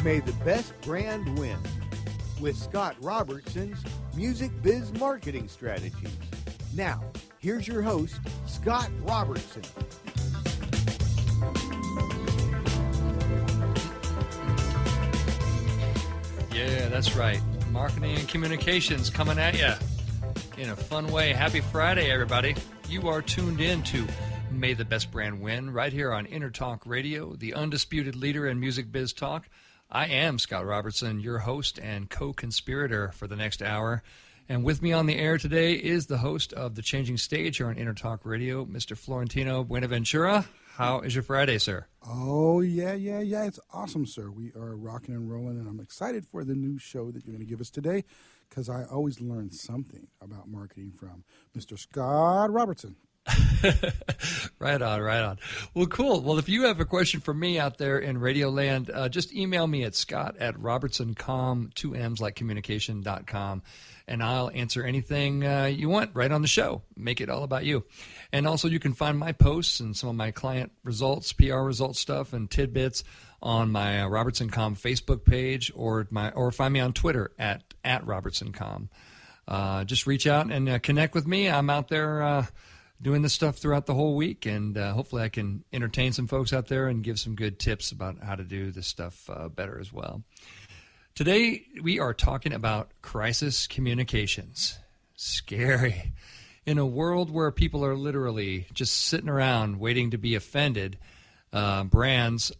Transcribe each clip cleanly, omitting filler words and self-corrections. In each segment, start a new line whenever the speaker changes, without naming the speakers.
May the best brand win with Scott Robertson's Music Biz Marketing Strategies. Now, here's your host, Scott Robertson.
Yeah, that's right. Marketing and communications coming at you in a fun way. Happy Friday, everybody. You are tuned in to May the Best Brand Win right here on InterTalk Radio, the undisputed leader in music biz talk. I am Scott Robertson, your host and co-conspirator for the next hour. And with me on the air today is the host of The Changing Stage here on InterTalk Radio, Mr. Florentino Buenaventura. How is your Friday, sir?
Oh, yeah. It's awesome, sir. We are rocking and rolling, and I'm excited for the new show that you're going to give us today because I always learn something about marketing from Mr. Scott Robertson.
Right on. Well, cool. Well, if you have a question for me out there in Radio Land, just email me at scott@robertsoncom, 2M's like communication.com, and I'll answer anything you want right on the show. Make it all about you. And also you can find my posts and some of my client results, PR results stuff, and tidbits on my RobertsonCom Facebook page or find me on Twitter at RobertsonCom. Just reach out and connect with me. I'm out there doing this stuff throughout the whole week, and hopefully I can entertain some folks out there and give some good tips about how to do this stuff better as well. Today, we are talking about crisis communications. Scary. In a world where people are literally just sitting around waiting to be offended, brands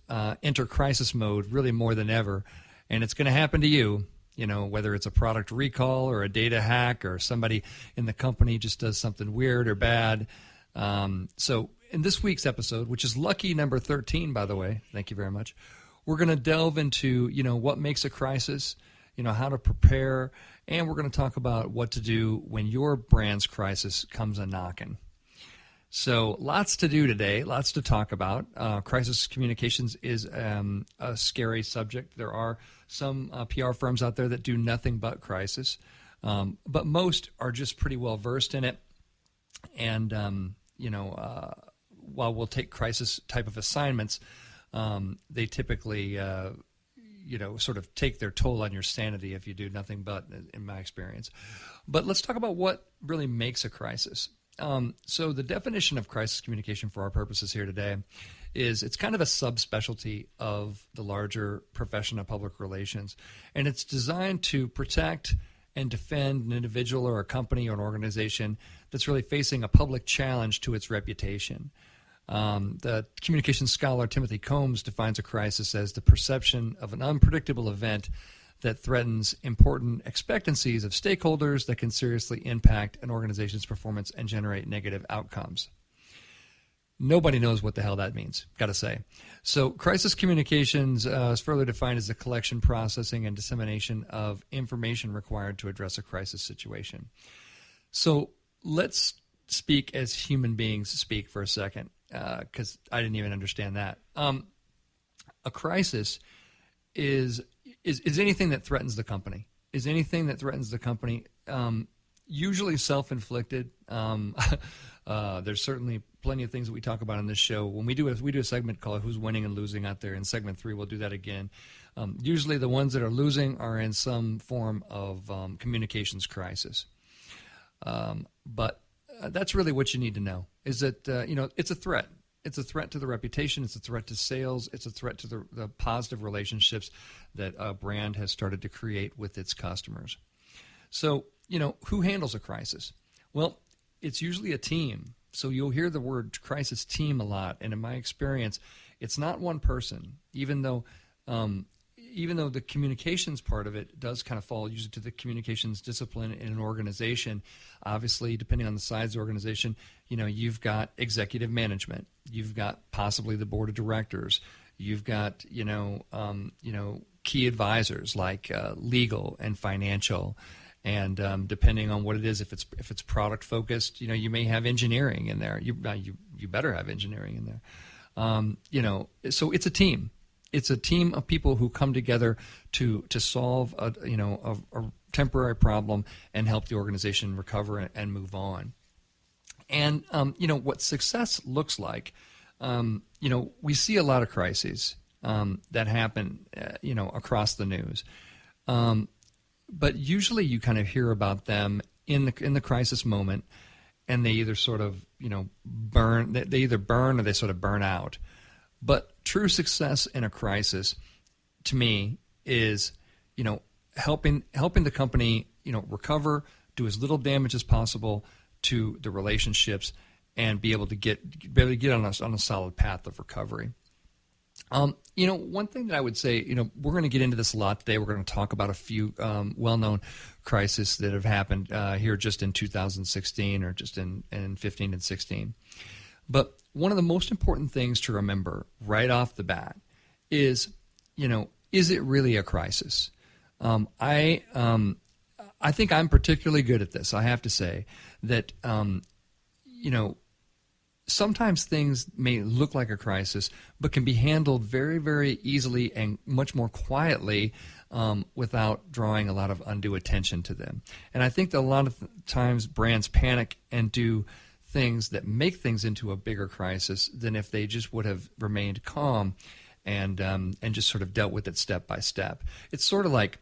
enter crisis mode really more than ever, and it's going to happen to you. You know, whether it's a product recall or a data hack or somebody in the company just does something weird or bad. So in this week's episode, which is lucky number 13, by the way, thank you very much, we're going to delve into, what makes a crisis, how to prepare, and we're going to talk about what to do when your brand's crisis comes a-knocking. So lots to do today, lots to talk about. Crisis communications is a scary subject. There are some PR firms out there that do nothing but crisis, but most are just pretty well versed in it. And, while we'll take crisis type of assignments, they typically, sort of take their toll on your sanity if you do nothing but, in my experience. But let's talk about what really makes a crisis. So the definition of crisis communication for our purposes here today is it's kind of a subspecialty of the larger profession of public relations, and it's designed to protect and defend an individual or a company or an organization that's really facing a public challenge to its reputation. The communications scholar Timothy Combs defines a crisis as the perception of an unpredictable event that threatens important expectancies of stakeholders that can seriously impact an organization's performance and generate negative outcomes. Nobody knows what the hell that means, got to say. So crisis communications is further defined as the collection, processing, and dissemination of information required to address a crisis situation. So let's speak as human beings speak for a second, because I didn't even understand that. A crisis is anything that threatens the company. Is anything that threatens the company usually self-inflicted. There's certainly plenty of things that we talk about on this show. When we do a segment called Who's Winning and Losing out there in segment 3, we'll do that again. Usually the ones that are losing are in some form of communications crisis. But that's really what you need to know, is that it's a threat. It's a threat to the reputation. It's a threat to sales. It's a threat to the positive relationships that a brand has started to create with its customers. So, who handles a crisis? Well, it's usually a team. So you'll hear the word crisis team a lot. And in my experience, it's not one person, even though the communications part of it does kind of fall usually to the communications discipline in an organization. Obviously, depending on the size of the organization, you've got executive management, you've got possibly the board of directors, you've got key advisors like legal and financial, and depending on what it is, if it's product focused, you may have engineering in there. You better have engineering in there. So it's a team. It's a team of people who come together to solve a temporary problem and help the organization recover and move on. And what success looks like, we see a lot of crises. that happen, across the news. But usually you kind of hear about them in the crisis moment, and they either sort of, burn. They either burn or they sort of burn out. But true success in a crisis, to me, is, helping the company, recover, do as little damage as possible to the relationships, and be able to get on a solid path of recovery. One thing that I would say, we're going to get into this a lot today. We're going to talk about a few well-known crises that have happened here just in 2016 or just in 15 and 16. But one of the most important things to remember right off the bat is, is it really a crisis? I think I'm particularly good at this. I have to say that, sometimes things may look like a crisis, but can be handled very, very easily and much more quietly without drawing a lot of undue attention to them. And I think that a lot of times brands panic and do things that make things into a bigger crisis than if they just would have remained calm and just sort of dealt with it step by step. It's sort of like,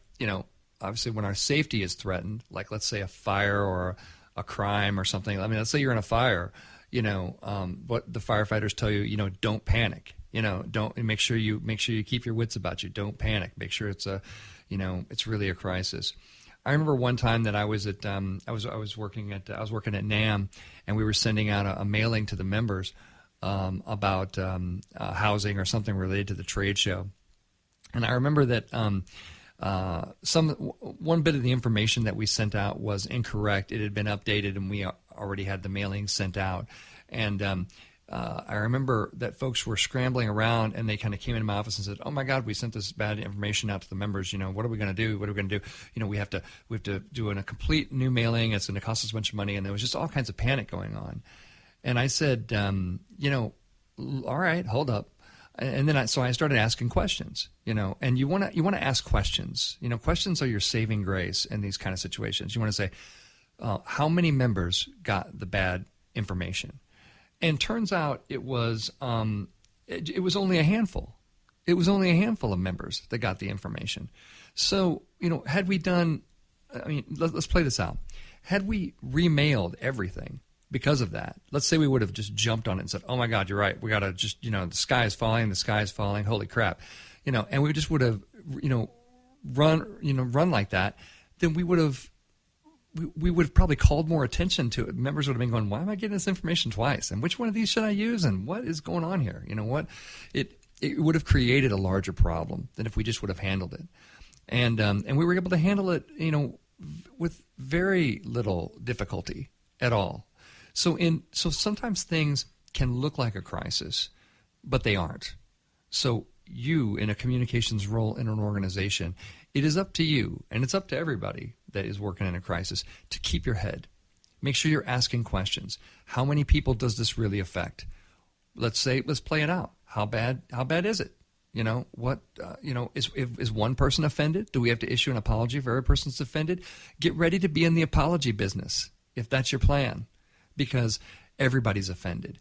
obviously when our safety is threatened, like let's say a fire or a crime or something. I mean, let's say you're in a fire. What the firefighters tell you, don't panic. Don't make sure you keep your wits about you. Don't panic. Make sure it's it's really a crisis. I remember one time that I was at I was working at NAMM, and we were sending out a mailing to the members about housing or something related to the trade show, and I remember that one bit of the information that we sent out was incorrect. It had been updated, and we already had the mailing sent out. And I remember that folks were scrambling around, and they kind of came into my office and said, "Oh my God, we sent this bad information out to the members. What are we going to do? What are we going to do? We have to do a complete new mailing. It's going to cost us a bunch of money." And there was just all kinds of panic going on. And I said, all right, hold up. And then I started asking questions, and you want to ask questions. Questions are your saving grace in these kind of situations. You want to say, how many members got the bad information? And turns out it was only a handful. It was only a handful of members that got the information. So, had we done, let's play this out. Had we remailed everything because of that, let's say we would have just jumped on it and said, "Oh my God, you're right. We got to just, the sky is falling, holy crap," and we just would have, run like that, then we would have probably called more attention to it. Members would have been going, "Why am I getting this information twice? And which one of these should I use? And what is going on here?" It would have created a larger problem than if we just would have handled it. And we were able to handle it, with very little difficulty at all. So sometimes things can look like a crisis, but they aren't. So you, in a communications role in an organization, it is up to you, and it's up to everybody that is working in a crisis, to keep your head. Make sure you're asking questions. How many people does this really affect? Let's play it out. How bad is it? Is one person offended? Do we have to issue an apology if every person's offended? Get ready to be in the apology business, if that's your plan, because everybody's offended.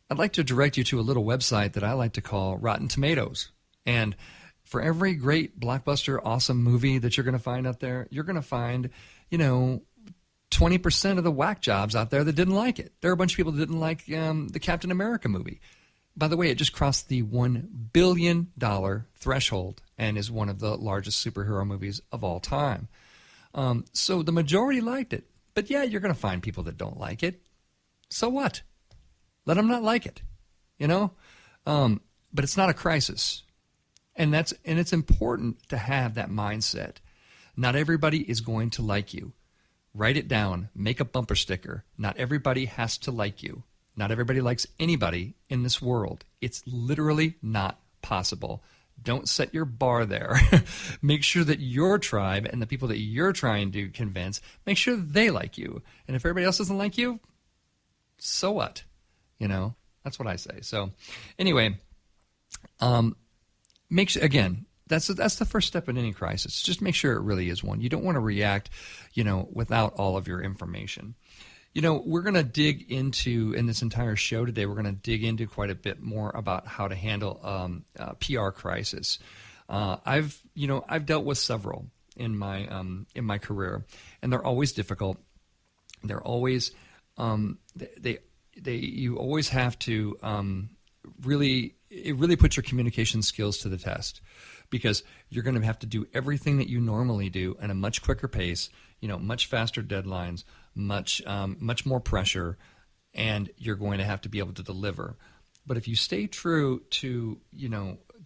I'd like to direct you to a little website that I like to call Rotten Tomatoes. And for every great blockbuster, awesome movie that you're going to find out there, you're going to find, 20% of the whack jobs out there that didn't like it. There are a bunch of people that didn't like the Captain America movie. By the way, it just crossed the $1 billion threshold and is one of the largest superhero movies of all time. So the majority liked it. But yeah, you're going to find people that don't like it. So what? Let them not like it, But it's not a crisis. And it's important to have that mindset. Not everybody is going to like you. Write it down. Make a bumper sticker. Not everybody has to like you. Not everybody likes anybody in this world. It's literally not possible. Don't set your bar there. Make sure that your tribe and the people that you're trying to convince, make sure that they like you. And if everybody else doesn't like you, so what? That's what I say. So anyway, make sure, again, that's the first step in any crisis. Just make sure it really is one. You don't want to react, without all of your information. We're going to dig into, in this entire show today, we're going to dig into quite a bit more about how to handle PR crisis. I've dealt with several in my career, and they're always difficult. They're always you always have to it really puts your communication skills to the test, because you're going to have to do everything that you normally do at a much quicker pace, much faster deadlines, much more pressure, and you're going to have to be able to deliver. But if you stay true to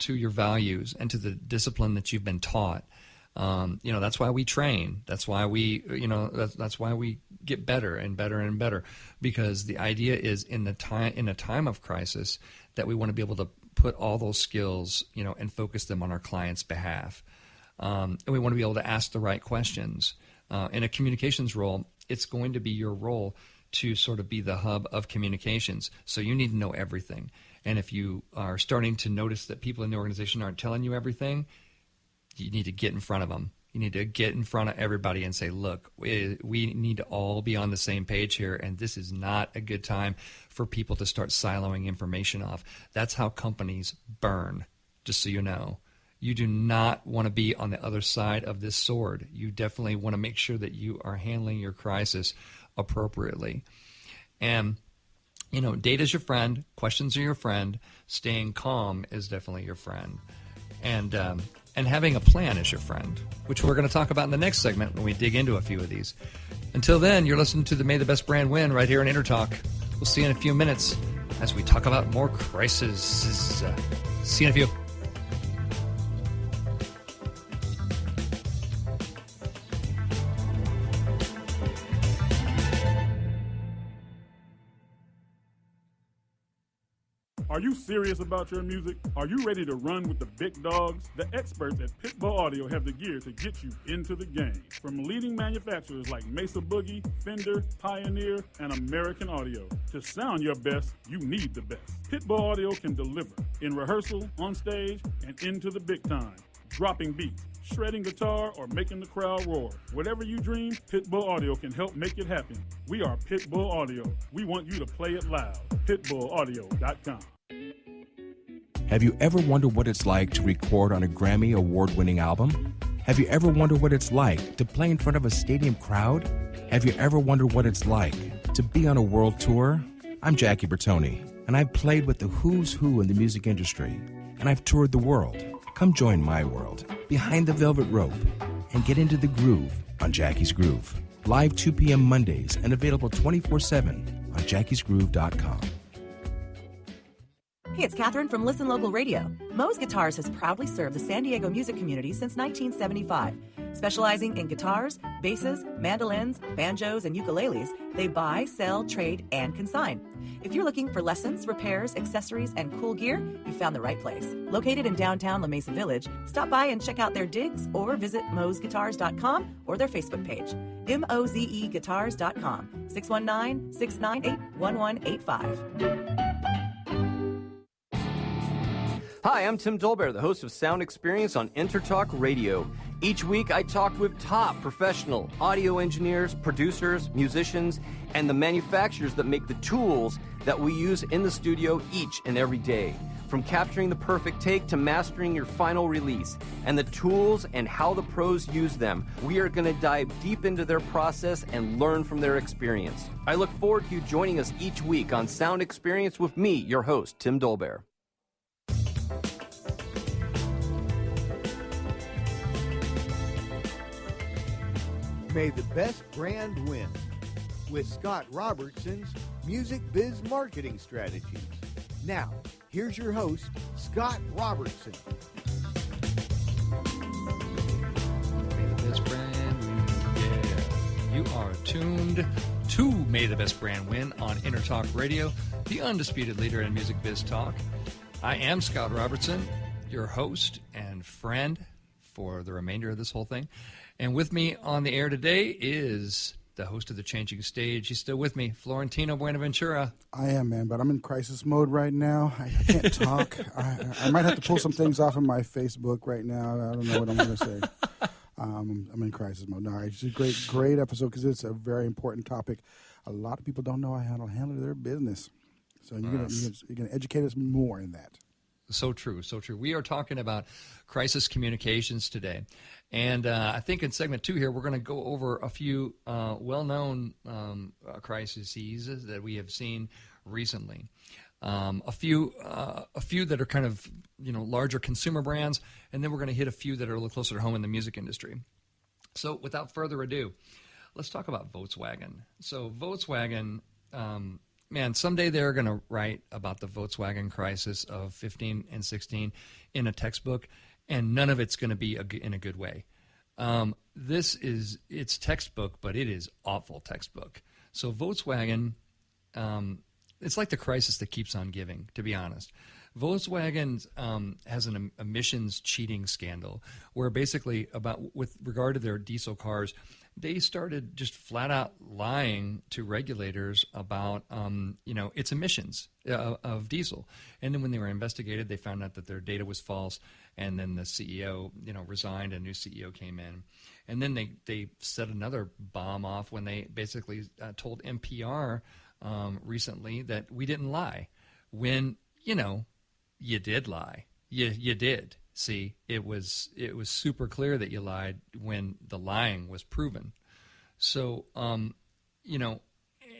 your values and to the discipline that you've been taught, that's why we train. That's why that's why we get better and better and better, because the idea is in a time of crisis that we want to be able to put all those skills, and focus them on our client's behalf. And we want to be able to ask the right questions. In a communications role, it's going to be your role to sort of be the hub of communications. So you need to know everything. And if you are starting to notice that people in the organization aren't telling you everything, you need to get in front of them. You need to get in front of everybody and say, look, we need to all be on the same page here, and this is not a good time for people to start siloing information off. That's how companies burn, just so you know. You do not want to be on the other side of this sword. You definitely want to make sure that you are handling your crisis appropriately. And, data's your friend, questions are your friend, staying calm is definitely your friend. And having a plan is your friend, which we're going to talk about in the next segment when we dig into a few of these. Until then, you're listening to the May the Best Brand Win right here in InterTalk. We'll see you in a few minutes as we talk about more crises. See you in a few.
Are you serious about your music? Are you ready to run with the big dogs? The experts at Pitbull Audio have the gear to get you into the game. From leading manufacturers like Mesa Boogie, Fender, Pioneer, and American Audio. To sound your best, you need the best. Pitbull Audio can deliver in rehearsal, on stage, and into the big time. Dropping beats, shredding guitar, or making the crowd roar. Whatever you dream, Pitbull Audio can help make it happen. We are Pitbull Audio. We want you to play it loud. PitbullAudio.com.
Have you ever wondered what it's like to record on a Grammy award-winning album? Have you ever wondered what it's like to play in front of a stadium crowd? Have you ever wondered what it's like to be on a world tour? I'm Jackie Bertoni, and I've played with the who's who in the music industry, and I've toured the world. Come join my world, behind the velvet rope, and get into the groove on Jackie's Groove. Live 2 p.m. Mondays and available 24/7 on jackiesgroove.com.
Hey, it's Catherine from Listen Local Radio. Moe's Guitars has proudly served the San Diego music community since 1975. Specializing in guitars, basses, mandolins, banjos, and ukuleles, they buy, sell, trade, and consign. If you're looking for lessons, repairs, accessories, and cool gear, you found the right place. Located in downtown La Mesa Village, stop by and check out their digs or visit moesguitars.com or their Facebook page. mozeguitars.com, 619-698-1185.
Hi, I'm Tim Dolbear, the host of Sound Experience on InterTalk Radio. Each week, I talk with top professional audio engineers, producers, musicians, and the manufacturers that make the tools that we use in the studio each and every day. From capturing the perfect take to mastering your final release, and the tools and how the pros use them, we are going to dive deep into their process and learn from their experience. I look forward to you joining us each week on Sound Experience with me, your host, Tim Dolbear.
May the best brand win with Scott Robertson's Music Biz Marketing Strategies. Now, here's your host, Scott Robertson.
May the best brand win. Yeah. You are tuned to May the Best Brand Win on InterTalk Radio, the undisputed leader in music biz talk. I am Scott Robertson, your host and friend for the remainder of this whole thing. And with me on the air today is the host of The Changing Stage. He's still with me, Florentino Buenaventura.
I am, man, but I'm in crisis mode right now. I can't talk. I might have to pull some things off of my Facebook right now. I don't know what I'm going to say. I'm in crisis mode. No, it's a great episode because it's a very important topic. A lot of people don't know how to handle their business. So you're going to educate us more in that.
So true, so true. We are talking about crisis communications today. And I think in segment 2 here, we're going to go over a few well-known crises that we have seen recently. A few that are kind of, larger consumer brands, and then we're going to hit a few that are a little closer to home in the music industry. So without further ado, let's talk about Volkswagen. So Volkswagen, man, someday they're going to write about the Volkswagen crisis of 15 and 16 in a textbook, and none of it's going to be in a good way. It's textbook, but it is awful textbook. So Volkswagen, it's like the crisis that keeps on giving, to be honest. Volkswagen has an emissions cheating scandal where basically with regard to their diesel cars, they started just flat out lying to regulators about, its emissions of diesel. And then when they were investigated, they found out that their data was false. And then the CEO, resigned. A new CEO came in. And then they set another bomb off when they basically told NPR recently that we didn't lie. When, you did lie. You did. See, it was super clear that you lied when the lying was proven. So, and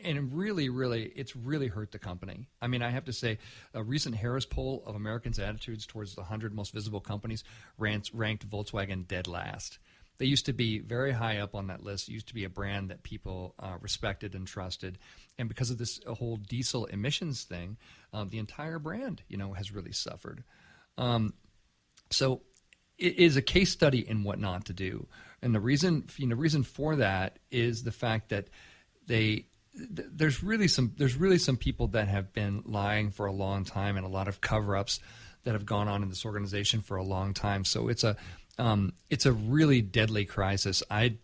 really, it's really hurt the company. I mean, I have to say, a recent Harris poll of Americans' attitudes towards the 100 most visible companies ranked Volkswagen dead last. They used to be very high up on that list. It used to be a brand that people respected and trusted. And because of this whole diesel emissions thing, the entire brand, has really suffered. So it is a case study in what not to do. And the reason for that is the fact that there's really some people that have been lying for a long time, and a lot of cover-ups that have gone on in this organization for a long time. So it's a really deadly crisis. I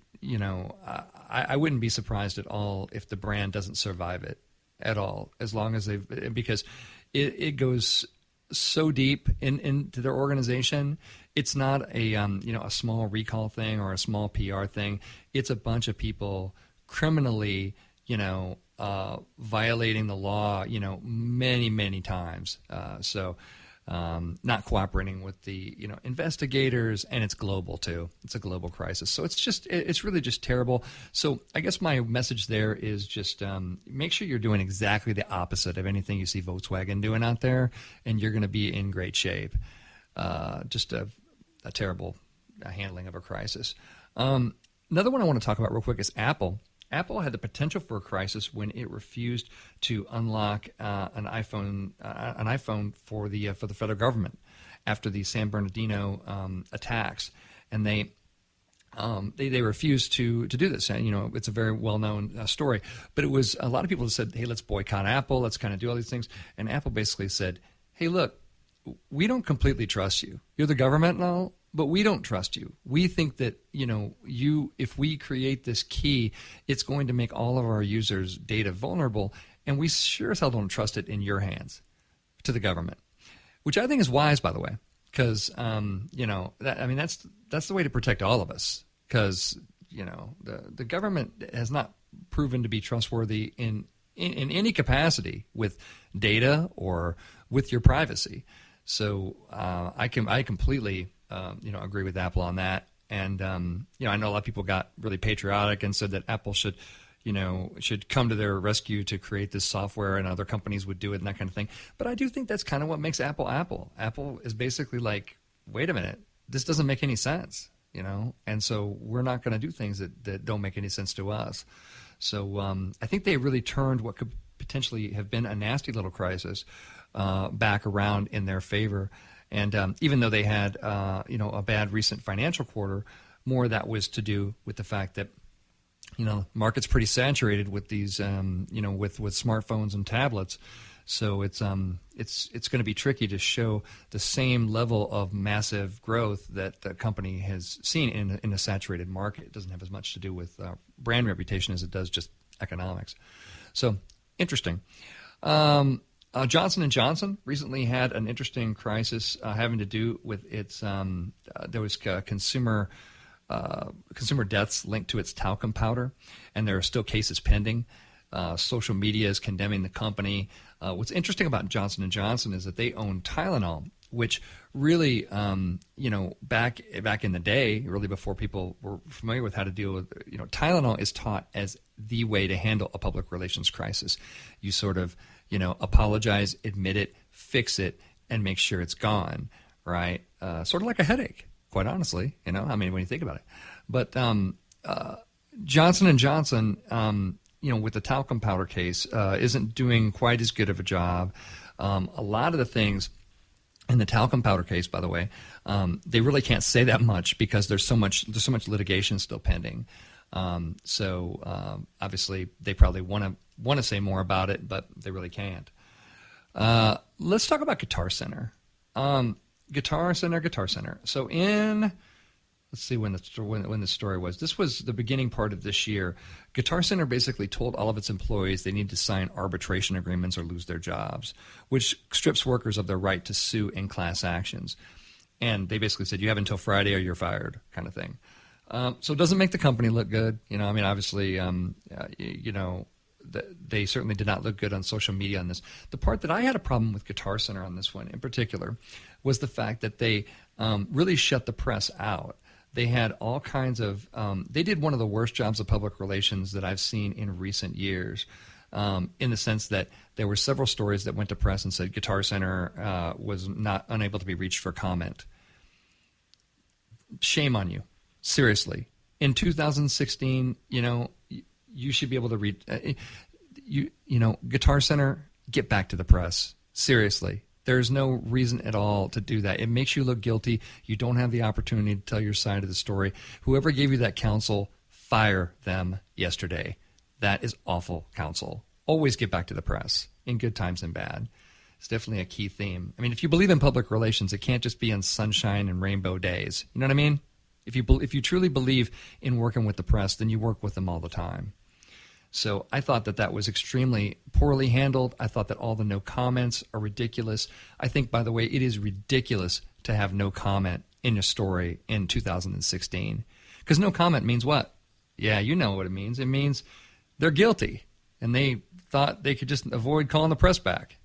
wouldn't be surprised at all if the brand doesn't survive it at all, as long as because it goes so deep into their organization. It's not a small recall thing or a small PR thing. It's a bunch of people criminally violating the law many times. Not cooperating with the investigators, and it's global too. It's a global crisis. So it's really just terrible. So I guess my message there is just make sure you're doing exactly the opposite of anything you see Volkswagen doing out there, and you're going to be in great shape. Just a terrible handling of a crisis. Another one I want to talk about real quick is Apple. Apple had the potential for a crisis when it refused to unlock an iPhone for the federal government after the San Bernardino attacks, and they refused to do this. And it's a very well known story. But it was a lot of people that said, "Hey, let's boycott Apple. Let's kind of do all these things." And Apple basically said, "Hey, look, we don't completely trust you. You're the government and all, but we don't trust you. We think that, if we create this key, it's going to make all of our users' data vulnerable, and we sure as hell don't trust it in your hands," to the government, which I think is wise, by the way, because, that's the way to protect all of us, because, the government has not proven to be trustworthy in any capacity with data or with your privacy. So I completely agree with Apple on that. And I know a lot of people got really patriotic and said that Apple should come to their rescue to create this software, and other companies would do it and that kind of thing. But I do think that's kind of what makes Apple Apple. Apple is basically like, wait a minute, this doesn't make any sense, and so we're not going to do things that don't make any sense to us. So I think they really turned what could potentially have been a nasty little crisis back around in their favor. And even though they had, a bad recent financial quarter, more of that was to do with the fact that, market's pretty saturated with these, with smartphones and tablets. So it's going to be tricky to show the same level of massive growth that the company has seen in a saturated market. It doesn't have as much to do with brand reputation as it does just economics. So interesting. Johnson & Johnson recently had an interesting crisis having to do with its there was consumer consumer deaths linked to its talcum powder, and there are still cases pending. Social media is condemning the company. What's interesting about Johnson & Johnson is that they own Tylenol, which really, back in the day, really before people were familiar with how to deal with, Tylenol is taught as the way to handle a public relations crisis. You sort of, apologize, admit it, fix it, and make sure it's gone, right? Sort of like a headache, quite honestly, when you think about it. But Johnson & Johnson, with the talcum powder case, isn't doing quite as good of a job. A lot of the things in the talcum powder case, by the way, they really can't say that much because there's so much litigation still pending. So obviously they probably want to say more about it, but they really can't. Let's talk about Guitar Center. Guitar Center. So let's see when the story was. This was the beginning part of this year. Guitar Center basically told all of its employees they need to sign arbitration agreements or lose their jobs, which strips workers of their right to sue in class actions. And they basically said, you have until Friday or you're fired, kind of thing. So it doesn't make the company look good. Obviously, they certainly did not look good on social media on this. The part that I had a problem with Guitar Center on this one in particular was the fact that they really shut the press out. They had all kinds of they did one of the worst jobs of public relations that I've seen in recent years, in the sense that there were several stories that went to press and said Guitar Center was unable to be reached for comment. Shame on you. Seriously. In 2016, you should be able to read, Guitar Center, get back to the press. Seriously. There's no reason at all to do that. It makes you look guilty. You don't have the opportunity to tell your side of the story. Whoever gave you that counsel, fire them yesterday. That is awful counsel. Always get back to the press, in good times and bad. It's definitely a key theme. If you believe in public relations, it can't just be on sunshine and rainbow days. You know what I mean? If you truly believe in working with the press, then you work with them all the time. So I thought that was extremely poorly handled. I thought that all the no comments are ridiculous. I think, by the way, it is ridiculous to have no comment in a story in 2016. Because no comment means what? Yeah, you know what it means. It means they're guilty, and they thought they could just avoid calling the press back.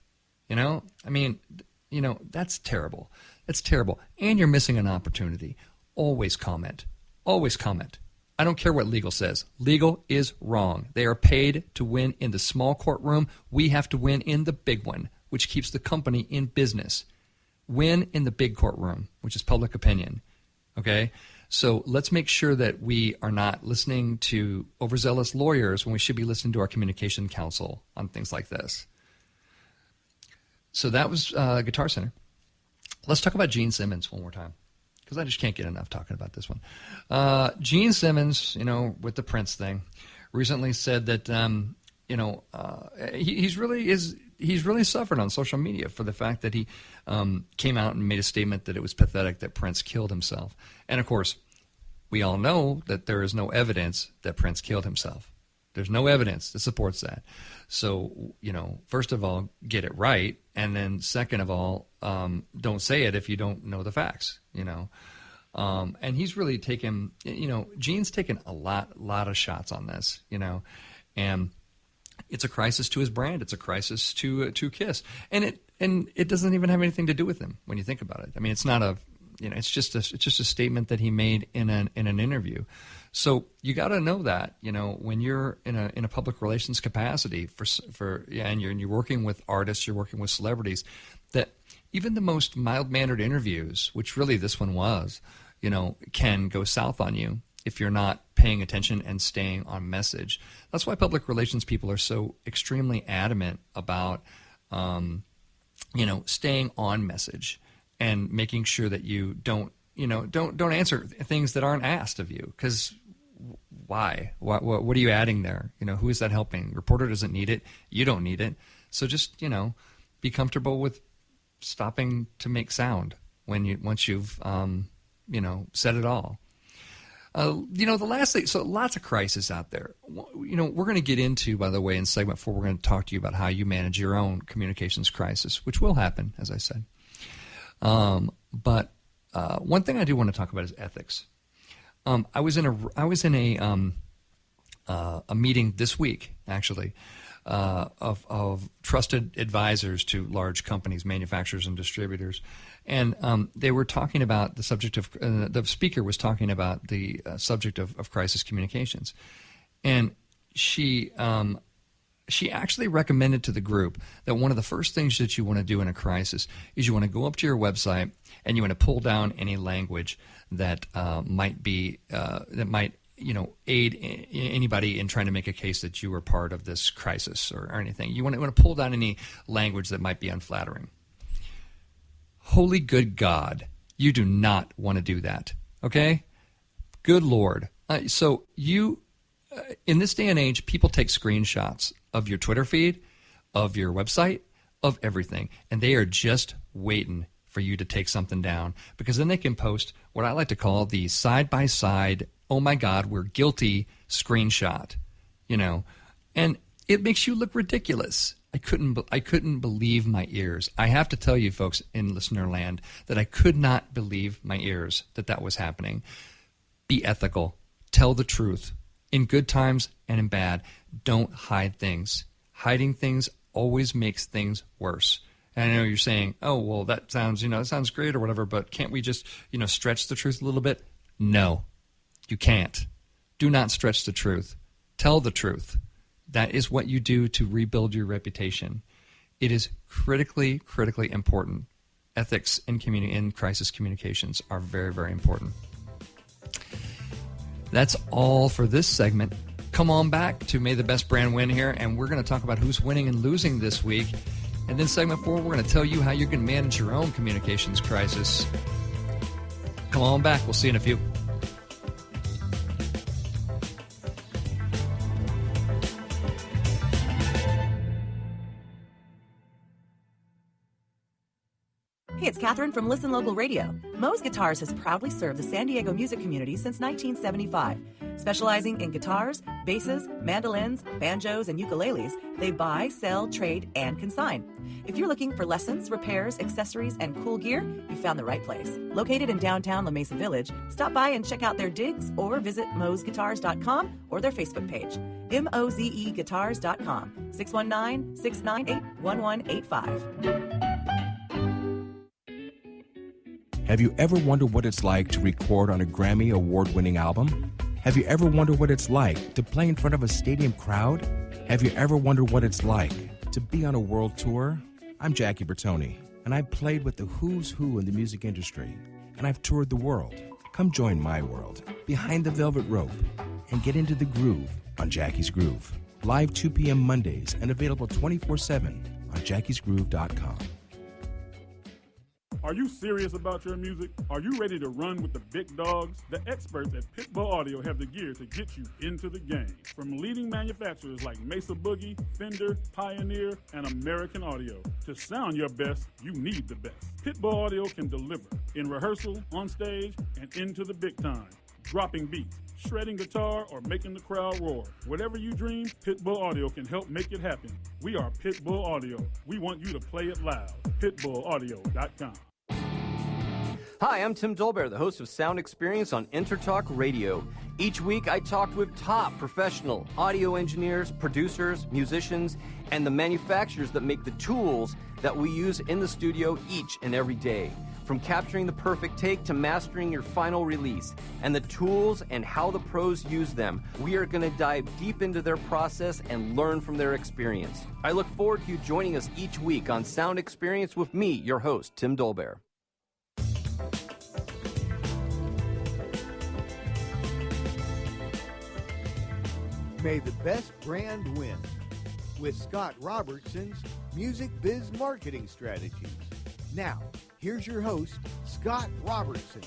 That's terrible. That's terrible. And you're missing an opportunity. Always comment. Always comment. I don't care what legal says. Legal is wrong. They are paid to win in the small courtroom. We have to win in the big one, which keeps the company in business. Win in the big courtroom, which is public opinion. Okay? So let's make sure that we are not listening to overzealous lawyers when we should be listening to our communication counsel on things like this. So that was Guitar Center. Let's talk about Gene Simmons one more time, because I just can't get enough talking about this one. Gene Simmons, with the Prince thing, recently said that he's really suffered on social media for the fact that he came out and made a statement that it was pathetic that Prince killed himself. And of course, we all know that there is no evidence that Prince killed himself. There's no evidence that supports that. So, first of all, get it right. And then second of all, don't say it if you don't know the facts, And he's really taken, Gene's taken a lot of shots on this, and it's a crisis to his brand. It's a crisis to KISS. And it doesn't even have anything to do with him when you think about it. It's not it's just a statement that he made in an interview. So you got to know that, when you're in a public relations capacity and you're working with artists, you're working with celebrities, that even the most mild-mannered interviews, which really this one was, can go south on you if you're not paying attention and staying on message. That's why public relations people are so extremely adamant about, staying on message and making sure that you don't answer things that aren't asked of you. Because why? What are you adding there? Who is that helping? Reporter doesn't need it. You don't need it. So just, be comfortable with stopping to make sound once you've said it all. The last thing, so lots of crisis out there. We're going to get into, by the way, in segment 4, we're going to talk to you about how you manage your own communications crisis, which will happen, as I said. But one thing I do want to talk about is ethics. I was in a meeting this week, actually, of trusted advisors to large companies, manufacturers, and distributors, and they were talking about the subject of. The speaker was talking about the subject of crisis communications, and she actually recommended to the group that one of the first things that you want to do in a crisis is you want to go up to your website and you want to pull down any language that might aid anybody in trying to make a case that you were part of this crisis or anything. You want to pull down any language that might be unflattering. Holy good God, you do not want to do that, okay? Good Lord. So you, in this day and age, people take screenshots of your Twitter feed, of your website, of everything, and they are just waiting for you to take something down, because then they can post what I like to call the side-by-side, oh my God, we're guilty screenshot, and it makes you look ridiculous. I couldn't believe my ears. I have to tell you folks in listener land that I could not believe my ears that was happening. Be ethical. Tell the truth. In good times and in bad, don't hide things. Hiding things always makes things worse. And I know you're saying, oh, well, that sounds great or whatever, but can't we just, stretch the truth a little bit? No, you can't. Do not stretch the truth. Tell the truth. That is what you do to rebuild your reputation. It is critically, critically important. Ethics in crisis communications are very, very important. That's all for this segment. Come on back to May the Best Brand Win here, and we're going to talk about who's winning and losing this week. And then segment 4, we're going to tell you how you can manage your own communications crisis. Come on back. We'll see you in a few.
Hey, it's Catherine from Listen Local Radio. Moe's Guitars has proudly served the San Diego music community since 1975. Specializing in guitars, basses, mandolins, banjos, and ukuleles, they buy, sell, trade, and consign. If you're looking for lessons, repairs, accessories, and cool gear, you found the right place. Located in downtown La Mesa Village, stop by and check out their digs or visit moesguitars.com or their Facebook page. mozeguitars.com, 619-698-1185.
Have you ever wondered what it's like to record on a Grammy award-winning album? Have you ever wondered what it's like to play in front of a stadium crowd? Have you ever wondered what it's like to be on a world tour? I'm Jackie Bertoni, and I've played with the who's who in the music industry, and I've toured the world. Come join my world, Behind the Velvet Rope, and get into the groove on Jackie's Groove. Live 2 p.m. Mondays and available 24/7 on jackiesgroove.com.
Are you serious about your music? Are you ready to run with the big dogs? The experts at Pitbull Audio have the gear to get you into the game. From leading manufacturers like Mesa Boogie, Fender, Pioneer, and American Audio. To sound your best, you need the best. Pitbull Audio can deliver in rehearsal, on stage, and into the big time. Dropping beats, shredding guitar, or making the crowd roar. Whatever you dream, Pitbull Audio can help make it happen. We are Pitbull Audio. We want you to play it loud. PitbullAudio.com.
Hi, I'm Tim Dolbear, the host of Sound Experience on Intertalk Radio. Each week, I talk with top professional audio engineers, producers, musicians, and the manufacturers that make the tools that we use in the studio each and every day. From capturing the perfect take to mastering your final release, and the tools and how the pros use them, we are going to dive deep into their process and learn from their experience. I look forward to you joining us each week on Sound Experience with me, your host, Tim Dolbear.
May the best brand win with Scott Robertson's Music Biz Marketing Strategies. Now, here's your host, Scott Robertson.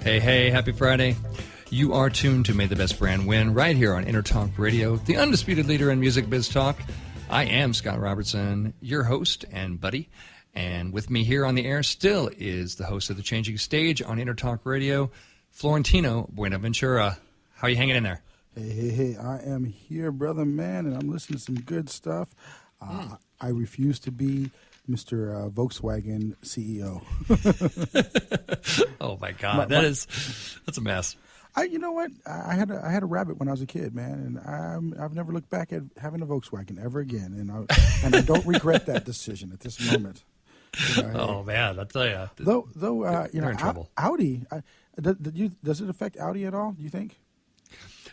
Hey, happy Friday. You are tuned to May the Best Brand Win right here on Intertalk Radio, the undisputed leader in music biz talk. I am Scott Robertson, your host and buddy. And with me here on the air still is the host of The Changing Stage on Intertalk Radio, Florentino Buenaventura. How are you hanging in there?
Hey, I am here, brother man, and I'm listening to some good stuff. I refuse to be Mr. Volkswagen CEO.
Oh my God, that's a mess.
You know what? I had a Rabbit when I was a kid, man, and I've never looked back at having a Volkswagen ever again, and I don't regret that decision at this moment.
Oh man, I tell you.
Though
they're in trouble.
Audi, does it affect Audi at all? Do you think?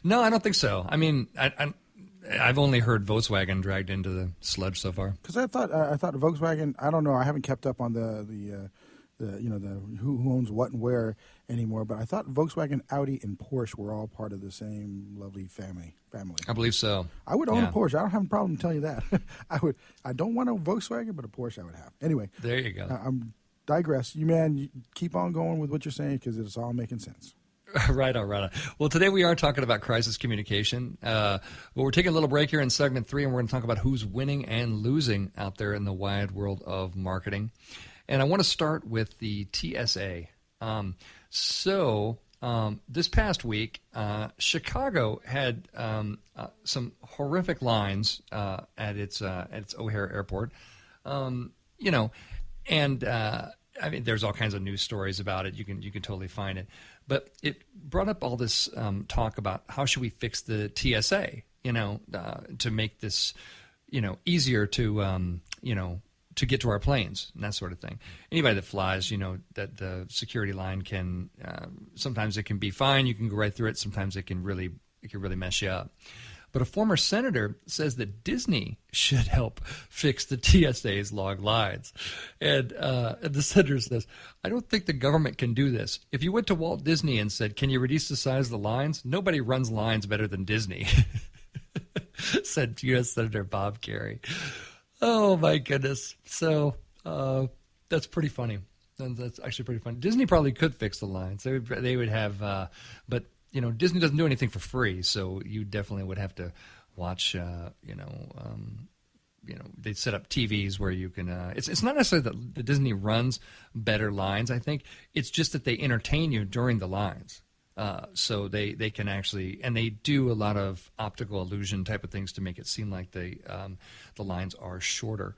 No, I don't think so. I mean, I've only heard Volkswagen dragged into the sludge so far.
Because I thought Volkswagen. I don't know. I haven't kept up on the who owns what and where anymore. But I thought Volkswagen, Audi, and Porsche were all part of the same lovely family.
I believe so.
I would own a Porsche. I don't have a problem telling you that. I don't want a Volkswagen, but a Porsche I would have. Anyway,
there you go.
I'm digress. You keep on going with what you're saying because it's all making sense.
Right on. Well, today we are talking about crisis communication. Well, we're taking a little break here in segment 3, and we're going to talk about who's winning and losing out there in the wide world of marketing. And I want to start with the TSA. This past week, Chicago had some horrific lines at its O'Hare Airport. I mean, there's all kinds of news stories about it. You can totally find it. But it brought up all this talk about how should we fix the TSA, to make this, easier to get to our planes and that sort of thing. Anybody that flies, that the security line can, sometimes it can be fine. You can go right through it. Sometimes it can really mess you up. But a former senator says that Disney should help fix the TSA's long lines. And the senator says, I don't think the government can do this. If you went to Walt Disney and said, can you reduce the size of the lines? Nobody runs lines better than Disney, said U.S. Senator Bob Kerrey. Oh, my goodness. So that's pretty funny. That's actually pretty funny. Disney probably could fix the lines. They would have, but Disney doesn't do anything for free, so you definitely would have to watch. They set up TVs where you can. It's not necessarily that the Disney runs better lines. I think it's just that they entertain you during the lines. So they can actually, and they do a lot of optical illusion type of things to make it seem like the lines are shorter.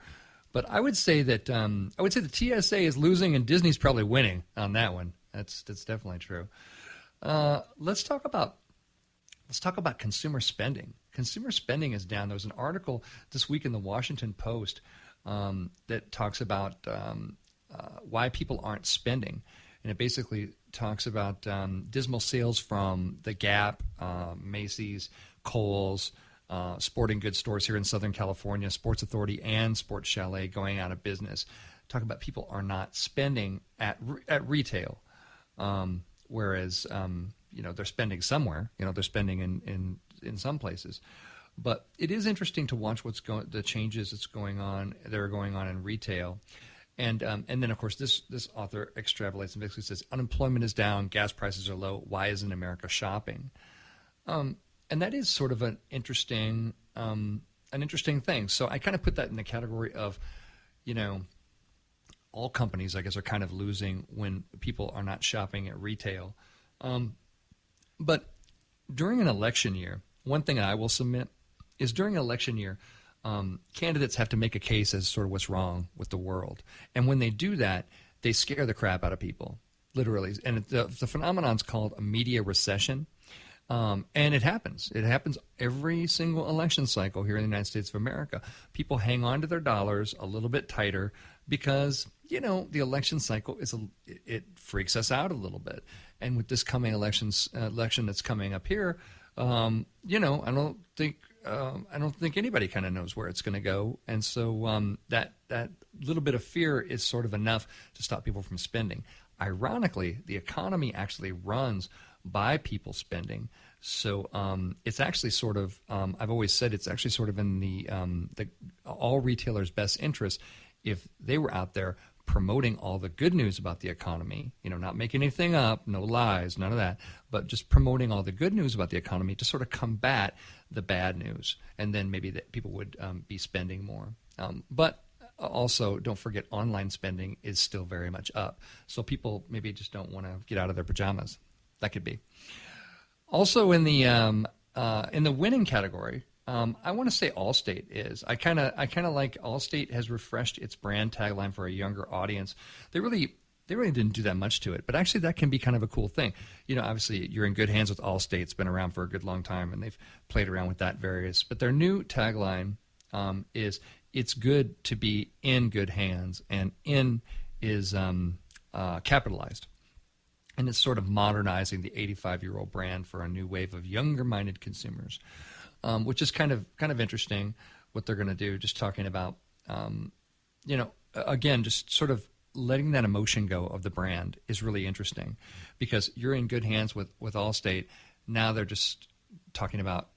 But I would say that the TSA is losing and Disney's probably winning on that one. That's definitely true. Let's talk about consumer spending. Consumer spending is down. There was an article this week in the Washington Post that talks about why people aren't spending, and it basically talks about dismal sales from the Gap, Macy's, Kohl's, sporting goods stores here in Southern California, Sports Authority, and Sports Chalet going out of business. Talk about people are not spending at retail. Whereas, they're spending somewhere. They're spending in some places. But it is interesting to watch the changes that are going on in retail. And then, of course, this author extrapolates and basically says unemployment is down, gas prices are low. Why isn't America shopping? And that is sort of an interesting thing. So I kind of put that in the category of, all companies, I guess, are kind of losing when people are not shopping at retail. But during an election year, one thing I will submit is during an election year, candidates have to make a case as sort of what's wrong with the world. And when they do that, they scare the crap out of people, literally. And the phenomenon's called a media recession. And it happens. It happens every single election cycle here in the United States of America. People hang on to their dollars a little bit tighter because, the election cycle it freaks us out a little bit. And with this coming election that's coming up here, I don't think anybody kind of knows where it's going to go. And so that little bit of fear is sort of enough to stop people from spending. Ironically, the economy actually runs by people spending. So it's actually sort of, I've always said it's actually sort of in the all retailers' best interest if they were out there promoting all the good news about the economy, not making anything up, no lies, none of that, but just promoting all the good news about the economy to sort of combat the bad news. And then maybe that people would be spending more. But also, don't forget, online spending is still very much up. So people maybe just don't want to get out of their pajamas. That could be. Also in the winning category, I want to say Allstate is. I kind of like Allstate has refreshed its brand tagline for a younger audience. They really didn't do that much to it, but actually that can be kind of a cool thing. Obviously you're in good hands with Allstate. It's been around for a good long time, and they've played around with that various. But their new tagline is "It's good to be in good hands," and "in" is capitalized. And it's sort of modernizing the 85-year-old brand for a new wave of younger-minded consumers, which is kind of interesting what they're going to do. Just talking about, again, just sort of letting that emotion go of the brand is really interesting, because you're in good hands with Allstate. Now they're just talking about,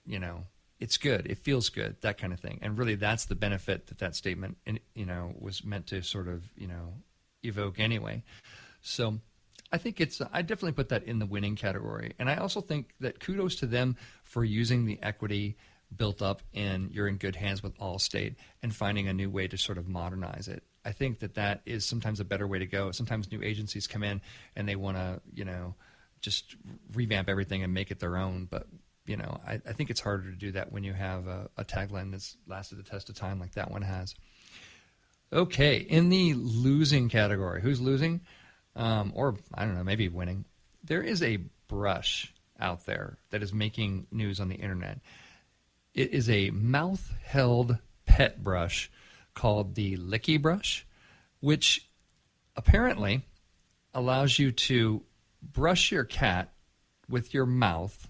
it's good, it feels good, that kind of thing. And really that's the benefit that statement, was meant to sort of, evoke anyway. So I think I definitely put that in the winning category. And I also think that kudos to them for using the equity built up in you're in good hands with Allstate and finding a new way to sort of modernize it. I think that is sometimes a better way to go. Sometimes new agencies come in and they want to, just revamp everything and make it their own. But, I think it's harder to do that when you have a tagline that's lasted the test of time like that one has. Okay, in the losing category, who's losing? Or, I don't know, maybe winning. There is a brush out there that is making news on the internet. It is a mouth-held pet brush called the Licky Brush, which apparently allows you to brush your cat with your mouth.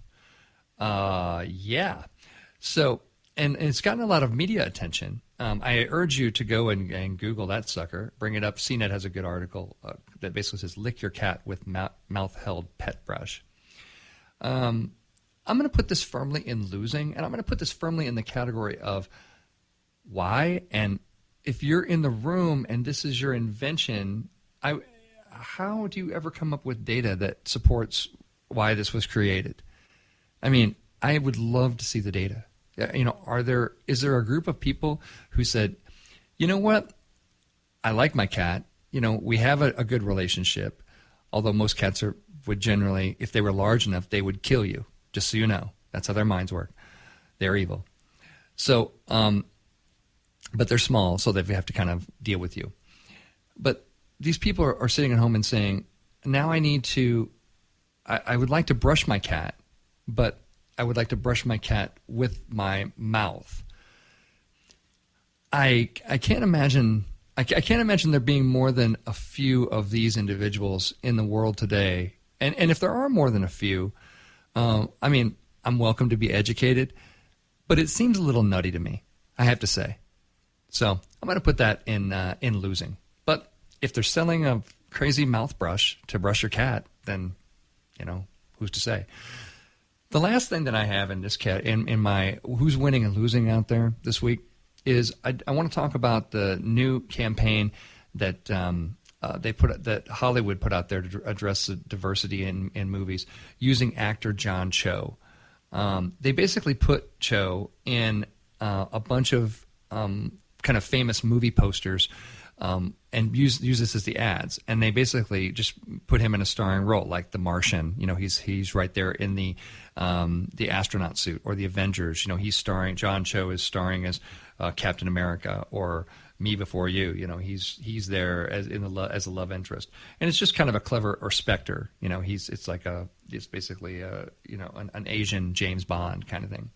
So, and it's gotten a lot of media attention. I urge you to go and Google that sucker. Bring it up. CNET has a good article that basically says, "Lick your cat with mouth-held pet brush." I'm going to put this firmly in losing, and I'm going to put this firmly in the category of why. And if you're in the room and this is your invention, how do you ever come up with data that supports why this was created? I mean, I would love to see the data. Is there a group of people who said, you know what, I like my cat, we have a good relationship, although most cats would generally, if they were large enough, they would kill you, just so you know. That's how their minds work. They're evil. So, but they're small, so they have to kind of deal with you. But these people are sitting at home and saying, now I would like to brush my cat, but I would like to brush my cat with my mouth. I can't imagine there being more than a few of these individuals in the world today. And if there are more than a few, I'm welcome to be educated, but it seems a little nutty to me, I have to say. So I'm going to put that in losing. But if they're selling a crazy mouth brush to brush your cat, then, who's to say? The last thing that I have in this in my who's winning and losing out there this week is I want to talk about the new campaign that that Hollywood put out there to address the diversity in movies using actor John Cho. They basically put Cho in a bunch of kind of famous movie posters and use this as the ads, and they basically just put him in a starring role, like The Martian. He's right there in the astronaut suit, or the Avengers. He's starring. John Cho is starring as Captain America, or Me Before You. He's there as a love interest, and it's just kind of a clever, or Spectre. It's basically an Asian James Bond kind of thing.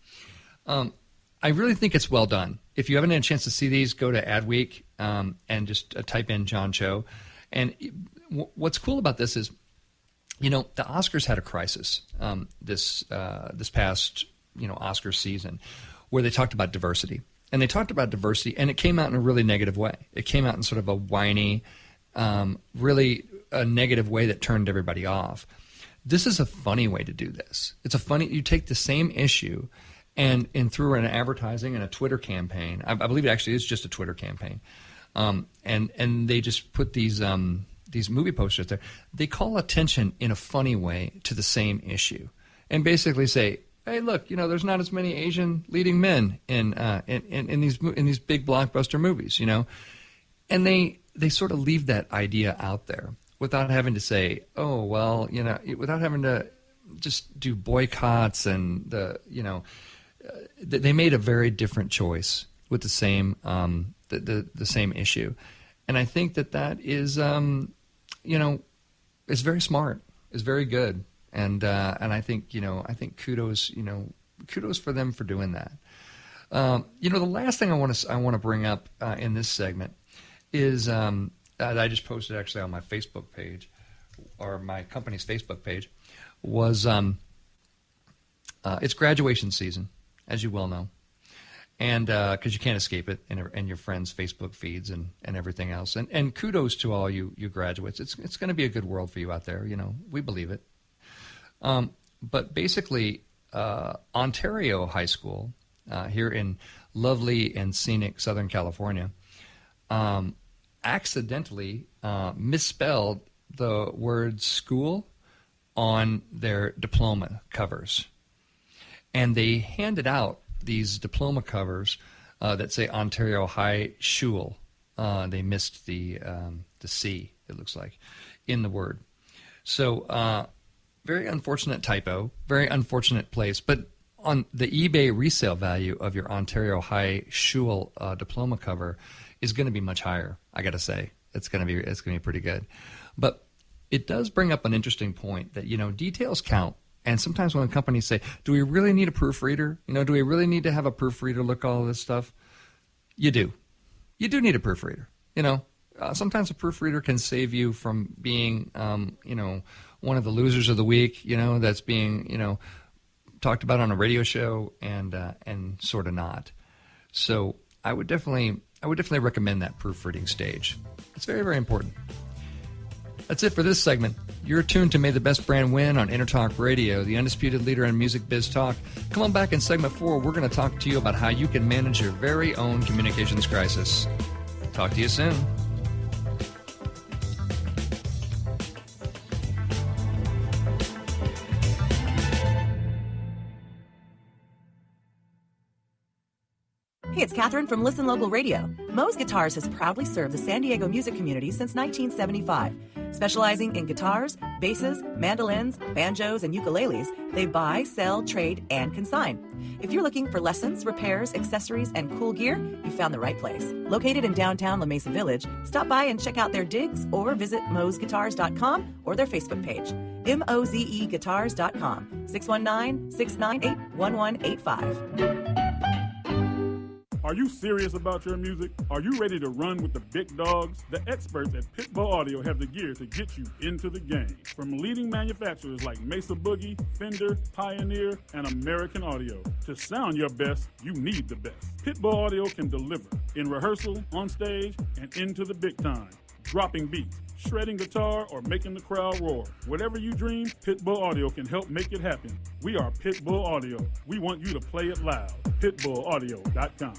I really think it's well done. If you haven't had a chance to see these, go to Adweek and just type in John Cho. And what's cool about this is, the Oscars had a crisis this past Oscar season, where they talked about diversity. And they talked about diversity, and it came out in a really negative way. It came out in sort of a whiny, really a negative way that turned everybody off. This is a funny way to do this. You take the same issue and through an advertising and a Twitter campaign. I believe it actually is just a Twitter campaign. And they just put these movie posters there. They call attention in a funny way to the same issue, and basically say, "Hey, look, there's not as many Asian leading men in these big blockbuster movies, And they sort of leave that idea out there without having to say, "Oh, well, without having to just do boycotts and they made a very different choice with the same the same issue, and I think that is is very smart, is very good, and I think kudos for them for doing that. The last thing I want to bring up in this segment is that I just posted actually on my Facebook page, or my company's Facebook page, was it's graduation season, as you well know, and because you can't escape it in your friends' Facebook feeds and everything else. And kudos to all you graduates. It's going to be a good world for you out there. We believe it. But basically, Ontario High School here in lovely and scenic Southern California accidentally misspelled the word school on their diploma covers. And they handed out these diploma covers that say Ontario High Schule. They missed the C, it looks like, in the word. So very unfortunate typo, very unfortunate place. But on the eBay resale value of your Ontario High Schule diploma cover is going to be much higher. I got to say, it's going to be pretty good. But it does bring up an interesting point that details count. And sometimes when companies say, "Do we really need a proofreader? Do we really need to have a proofreader look at all this stuff?" You do. You do need a proofreader. Sometimes a proofreader can save you from being, one of the losers of the week. That's being, talked about on a radio show and sort of not. So I would definitely recommend that proofreading stage. It's very, very important. That's it for this segment. You're tuned to May the Best Brand Win on Intertalk Radio, the undisputed leader in music biz talk. Come on back in segment 4. We're going to talk to you about how you can manage your very own communications crisis. Talk to you soon.
Hey, it's Catherine from Listen Local Radio. Moe's Guitars has proudly served the San Diego music community since 1975. Specializing in guitars, basses, mandolins, banjos, and ukuleles, they buy, sell, trade, and consign. If you're looking for lessons, repairs, accessories, and cool gear, you found the right place. Located in downtown La Mesa Village, stop by and check out their digs or visit moesguitars.com or their Facebook page. mozeguitars.com, 619-698-1185.
Are you serious about your music? Are you ready to run with the big dogs? The experts at Pitbull Audio have the gear to get you into the game. From leading manufacturers like Mesa Boogie, Fender, Pioneer, and American Audio. To sound your best, you need the best. Pitbull Audio can deliver in rehearsal, on stage, and into the big time. Dropping beats, shredding guitar, or making the crowd roar. Whatever you dream, Pitbull Audio can help make it happen. We are Pitbull Audio. We want you to play it loud. PitbullAudio.com.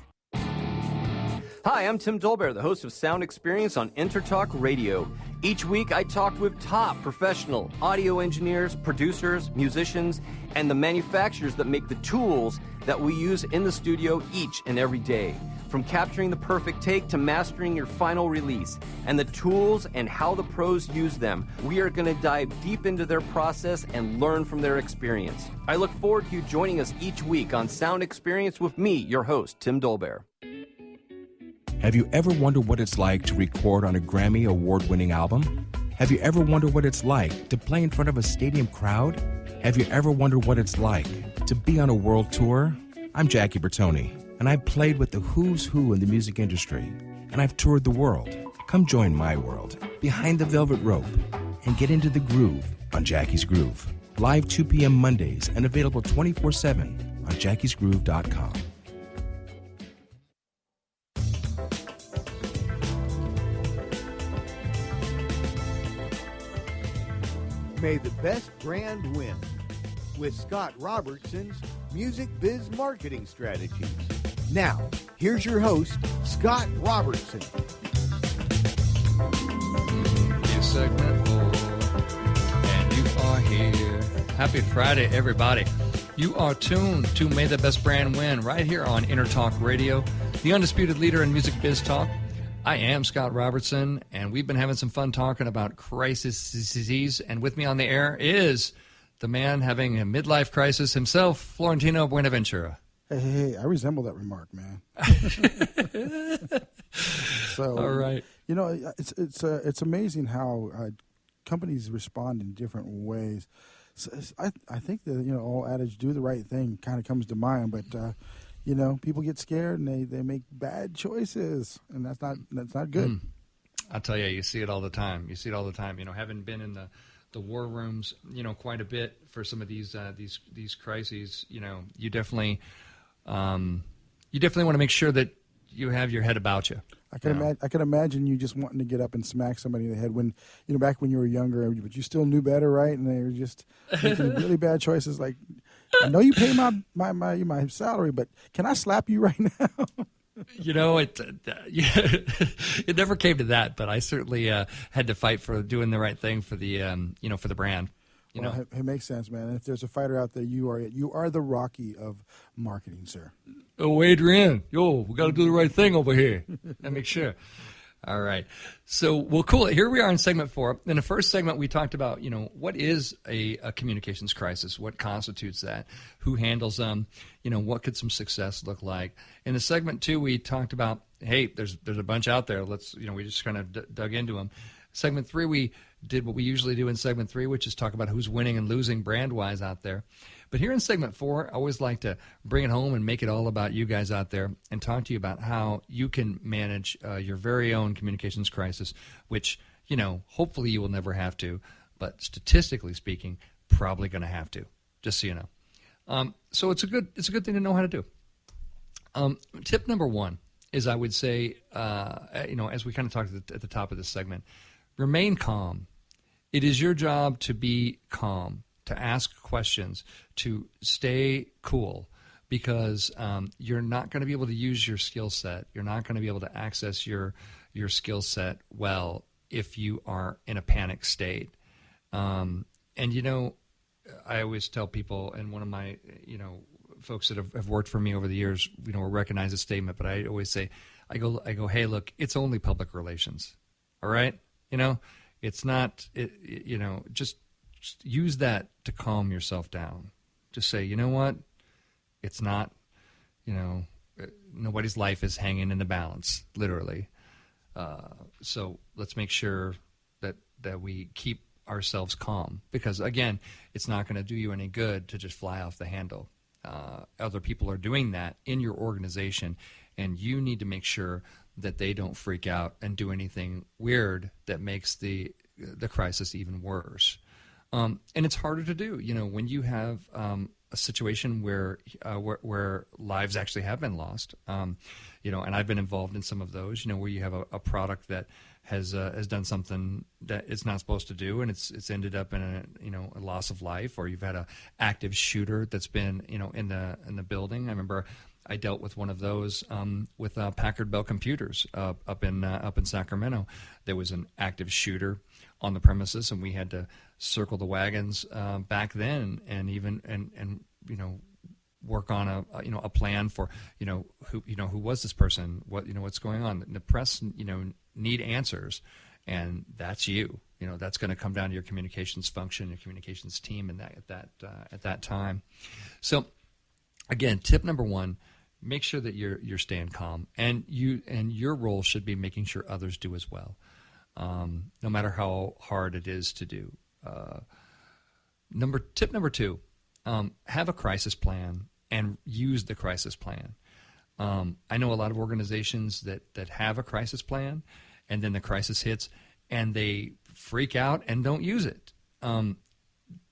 Hi, I'm Tim Dolbear, the host of Sound Experience on Intertalk Radio. Each week, I talk with top professional audio engineers, producers, musicians, and the manufacturers that make the tools that we use in the studio each and every day. From capturing the perfect take to mastering your final release, and the tools and how the pros use them, we are going to dive deep into their process and learn from their experience. I look forward to you joining us each week on Sound Experience with me, your host, Tim Dolbear.
Have you ever wondered what it's like to record on a Grammy award-winning album? Have you ever wondered what it's like to play in front of a stadium crowd? Have you ever wondered what it's like to be on a world tour? I'm Jackie Bertoni, and I've played with the who's who in the music industry, and I've toured the world. Come join my world, Behind the Velvet Rope, and get into the groove on Jackie's Groove. Live 2 p.m. Mondays and available 24/7 on jackiesgroove.com.
May the best brand win with Scott Robertson's Music Biz Marketing Strategies. Now, here's your host, Scott Robertson.
Segment 4, and you are here. Happy Friday, everybody. You are tuned to May the Best Brand Win right here on Intertalk Radio, the undisputed leader in music biz talk. I am Scott Robertson, and we've been having some fun talking about crises. And with me on the air is the man having a midlife crisis himself, Florentino Buenaventura.
Hey, I resemble that remark, man. So,
All right.
You know, it's amazing how companies respond in different ways. So I think that, you know, old adage, do the right thing, kind of comes to mind, but you know, people get scared and they make bad choices, and that's not good.
I'll tell you, you see it all the time. You know, having been in the war rooms, you know, quite a bit for some of these crises, you know, you definitely want to make sure that you have your head about you.
I can imagine you just wanting to get up and smack somebody in the head when, you know, back when you were younger, but you still knew better, right? And they were just making really bad choices. Like, I know you pay my salary, but can I slap you right now?
You know, it never came to that, but I certainly had to fight for doing the right thing for the for the brand. You know,
it makes sense, man. And if there's a fighter out there, you are the Rocky of marketing, sir.
Oh, Adrian, we got to do the right thing over here. And make sure. All right. So, well, cool. Here we are in segment 4. In the first segment, we talked about, you know, what is a communications crisis? What constitutes that? Who handles them? You know, what could some success look like? In the segment 2, we talked about, hey, there's a bunch out there. Let's, you know, we just kind of dug into them. Segment 3, we did what we usually do in segment 3, which is talk about who's winning and losing brand-wise out there. But here in segment 4, I always like to bring it home and make it all about you guys out there and talk to you about how you can manage your very own communications crisis, which, you know, hopefully you will never have to, but statistically speaking, probably going to have to, just so you know. So it's a good thing to know how to do. Tip number 1 is, I would say, you know, as we kind of talked at the top of this segment, remain calm. It is your job to be calm, to ask questions, to stay cool, because you're not going to be able to use your skill set. You're not going to be able to access your skill set well if you are in a panic state. And, you know, I always tell people, and one of my, you know, folks that have worked for me over the years, you know, will recognize the statement, but I always say, I go, hey, look, it's only public relations. All right? You know, it's not, you know, just use that to calm yourself down. Just say, you know what? It's not, you know, nobody's life is hanging in the balance, literally. So let's make sure that we keep ourselves calm, because, again, it's not going to do you any good to just fly off the handle. Other people are doing that in your organization, and you need to make sure that they don't freak out and do anything weird that makes the crisis even worse. And it's harder to do, you know, when you have a situation where lives actually have been lost. You know, and I've been involved in some of those, you know, where you have a product that has done something that it's not supposed to do, and it's ended up in a loss of life, or you've had a active shooter that's been, you know, in the building. I remember I dealt with one of those with Packard Bell Computers up in Sacramento. There was an active shooter on the premises, and we had to circle the wagons back then, and you know, work on a plan for, you know, who was this person, what's going on. The press, you know, need answers, and that's you. You know, that's going to come down to your communications function, your communications team, and at that time. So, again, tip number 1. Make sure that you're staying calm, and your role should be making sure others do as well, no matter how hard it is to do. Tip number 2, have a crisis plan and use the crisis plan. I know a lot of organizations that have a crisis plan, and then the crisis hits and they freak out and don't use it.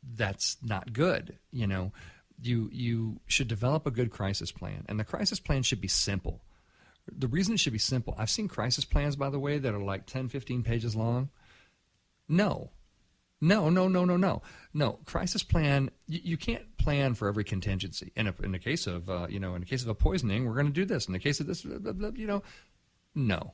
That's not good, you know. You should develop a good crisis plan, and the crisis plan should be simple. The reason it should be simple, I've seen crisis plans, by the way, that are like 10, 15 pages long. No. Crisis plan, you can't plan for every contingency. In the case of, in the case of a poisoning, we're going to do this. In the case of this, blah, blah, blah, you know, no.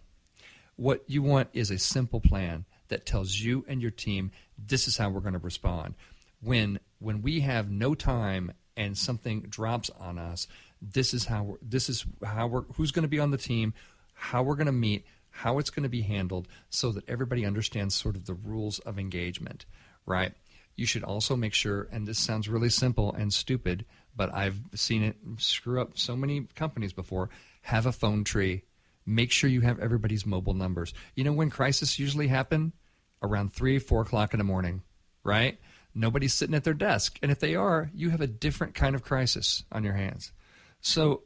What you want is a simple plan that tells you and your team, this is how we're going to respond. When we have no time and something drops on us, this is how we're who's going to be on the team, how we're going to meet, how it's going to be handled, so that everybody understands sort of the rules of engagement, right? you should also make sure, and this sounds really simple and stupid, but I've seen it screw up so many companies before, have a phone tree. Make sure you have everybody's mobile numbers. You know when crises usually happen? Around 3, 4 o'clock in the morning, right? Nobody's sitting at their desk. And if they are, you have a different kind of crisis on your hands. So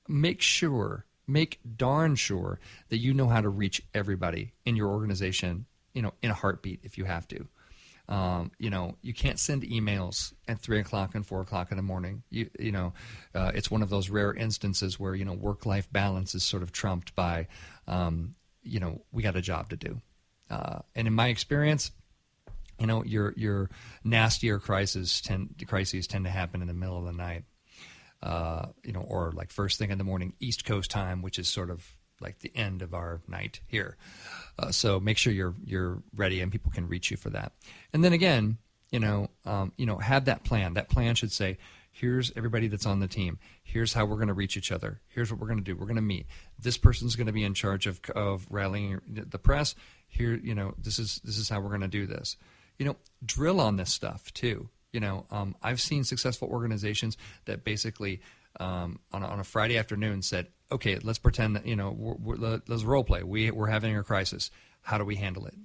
make darn sure that you know how to reach everybody in your organization, in a heartbeat if you have to. You can't send emails at 3 o'clock and 4 o'clock in the morning. It's one of those rare instances where, work-life balance is sort of trumped by, we got a job to do. And in my experience, your nastier crises tend to happen in the middle of the night, or like first thing in the morning, East Coast time, which is sort of like the end of our night here. So make sure you're ready and people can reach you for that. And then again, have that plan. That plan should say, here's everybody that's on the team. Here's how we're going to reach each other. Here's what we're going to do. We're going to meet. This person's going to be in charge of rallying the press. Here, this is how we're going to do this. Drill on this stuff too. I've seen successful organizations that basically on a Friday afternoon said, okay, let's pretend that, let's role play. We're having a crisis. How do we handle it?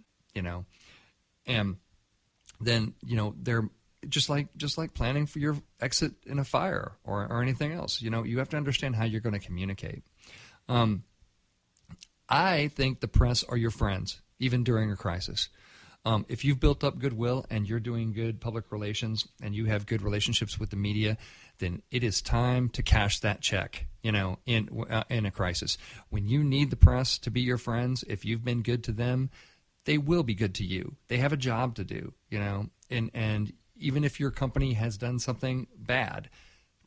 And then, they're just like planning for your exit in a fire or anything else. You have to understand how you're going to communicate. I think the press are your friends, even during a crisis. If you've built up goodwill and you're doing good public relations and you have good relationships with the media, then it is time to cash that check, in a crisis. When you need the press to be your friends, if you've been good to them, they will be good to you. They have a job to do, and even if your company has done something bad,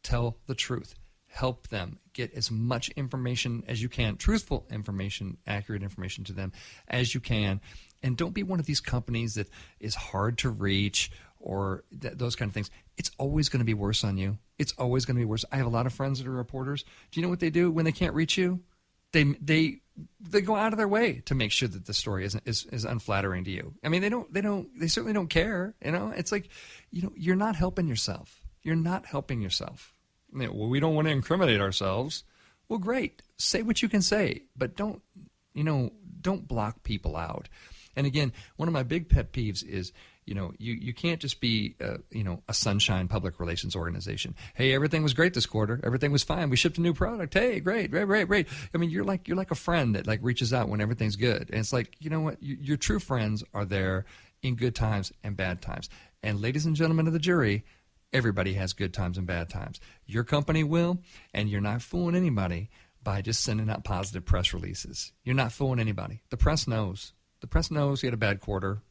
tell the truth. Help them get as much information as you can, truthful information, accurate information to them as you can. And don't be one of these companies that is hard to reach or those kind of things. It's always going to be worse on you. It's always going to be worse. I have a lot of friends that are reporters. Do you know what they do when they can't reach you? They go out of their way to make sure that the story is unflattering to you. I mean, they certainly don't care. It's like, you're not helping yourself. You're not helping yourself. Well, we don't want to incriminate ourselves. Well, great. Say what you can say, but don't block people out. And again, one of my big pet peeves is, you can't just be, a sunshine public relations organization. Hey, everything was great this quarter. Everything was fine. We shipped a new product. Hey, great. I mean, you're like a friend that reaches out when everything's good. And it's like, you know what? Your true friends are there in good times and bad times. And ladies and gentlemen of the jury, everybody has good times and bad times. Your company will, and you're not fooling anybody by just sending out positive press releases. You're not fooling anybody. The press knows. The press knows you had a bad quarter.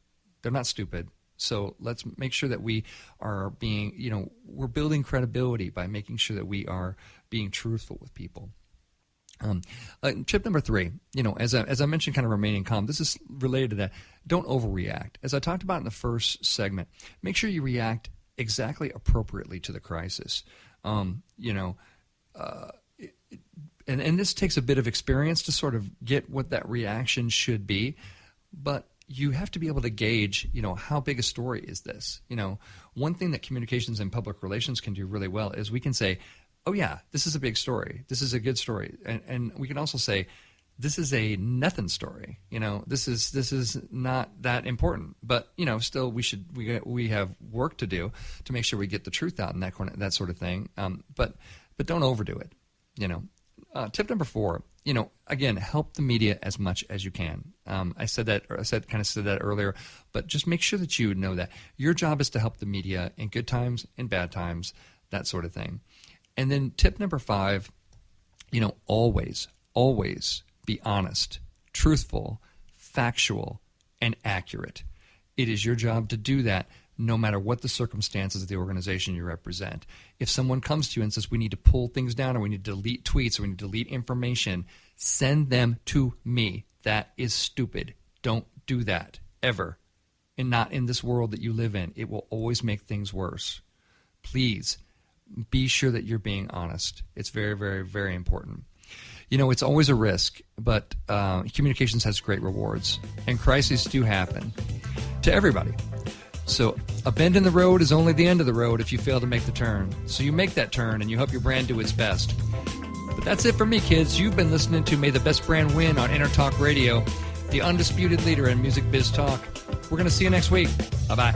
They're not stupid. So let's make sure that we are being, we're building credibility by making sure that we are being truthful with people. Tip number 3, as I mentioned, kind of remaining calm. This is related to that. Don't overreact. As I talked about in the first segment, make sure you react exactly appropriately to the crisis. And this takes a bit of experience to sort of get what that reaction should be. But you have to be able to gauge, how big a story is this? One thing that communications and public relations can do really well is we can say, oh yeah, this is a big story. This is a good story. And we can also say, this is a nothing story. This is not that important. But, still we have work to do to make sure we get the truth out and that sort of thing. But don't overdo it. Tip number 4, again, help the media as much as you can. I said that earlier, but just make sure that you know that your job is to help the media in good times, in bad times, that sort of thing. And then tip number 5, always be honest, truthful, factual, and accurate. It is your job to do that no matter what the circumstances of the organization you represent. If someone comes to you and says, we need to pull things down or we need to delete tweets or we need to delete information, send them to me. That is stupid. Don't do that, ever. And not in this world that you live in. It will always make things worse. Please, be sure that you're being honest. It's very, very, very important. It's always a risk, but communications has great rewards. And crises do happen to everybody. So a bend in the road is only the end of the road if you fail to make the turn. So you make that turn and you help your brand do its best. But that's it for me, kids. You've been listening to May the Best Brand Win on Intertalk Radio, the undisputed leader in music biz talk. We're going to see you next week. Bye-bye.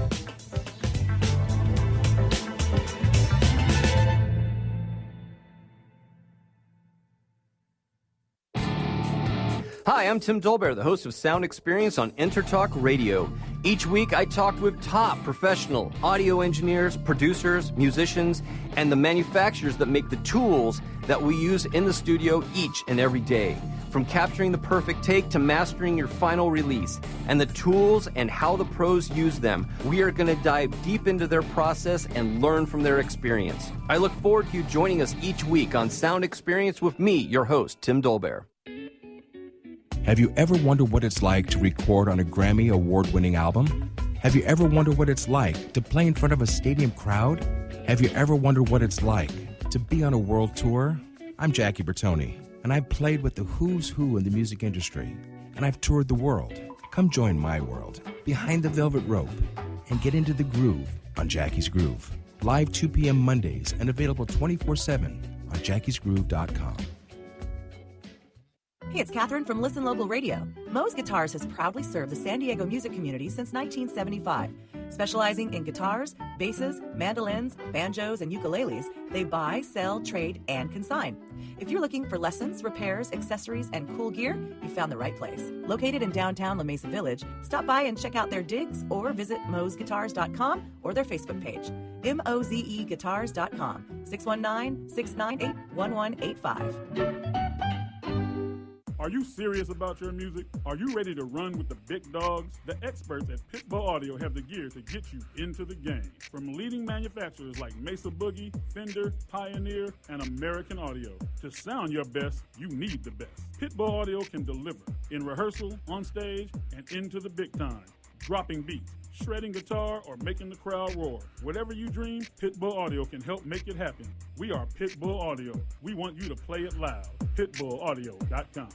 Hi, I'm Tim Dolbear, the host of Sound Experience on Intertalk Radio. Each week, I talk with top professional audio engineers, producers, musicians, and the manufacturers that make the tools that we use in the studio each and every day. From capturing the perfect take to mastering your final release, and the tools and how the pros use them, we are going to dive deep into their process and learn from their experience. I look forward to you joining us each week on Sound Experience with me, your host, Tim Dolbear.
Have you ever wondered what it's like to record on a Grammy award-winning album? Have you ever wondered what it's like to play in front of a stadium crowd? Have you ever wondered what it's like to be on a world tour? I'm Jackie Bertoni, and I've played with the who's who in the music industry, and I've toured the world. Come join my world, behind the velvet rope, and get into the groove on Jackie's Groove. Live 2 p.m. Mondays and available 24/7 on jackiesgroove.com.
Hey, it's Catherine from Listen Local Radio. Moe's Guitars has proudly served the San Diego music community since 1975. Specializing in guitars, basses, mandolins, banjos, and ukuleles, they buy, sell, trade, and consign. If you're looking for lessons, repairs, accessories, and cool gear, you found the right place. Located in downtown La Mesa Village, stop by and check out their digs or visit moesguitars.com or their Facebook page. mozeguitars.com, 619-698-1185.
Are you serious about your music? Are you ready to run with the big dogs? The experts at Pitbull Audio have the gear to get you into the game. From leading manufacturers like Mesa Boogie, Fender, Pioneer, and American Audio. To sound your best, you need the best. Pitbull Audio can deliver in rehearsal, on stage, and into the big time. Dropping beats, shredding guitar, or making the crowd roar. Whatever you dream, Pitbull Audio can help make it happen. We are Pitbull Audio. We want you to play it loud. PitbullAudio.com.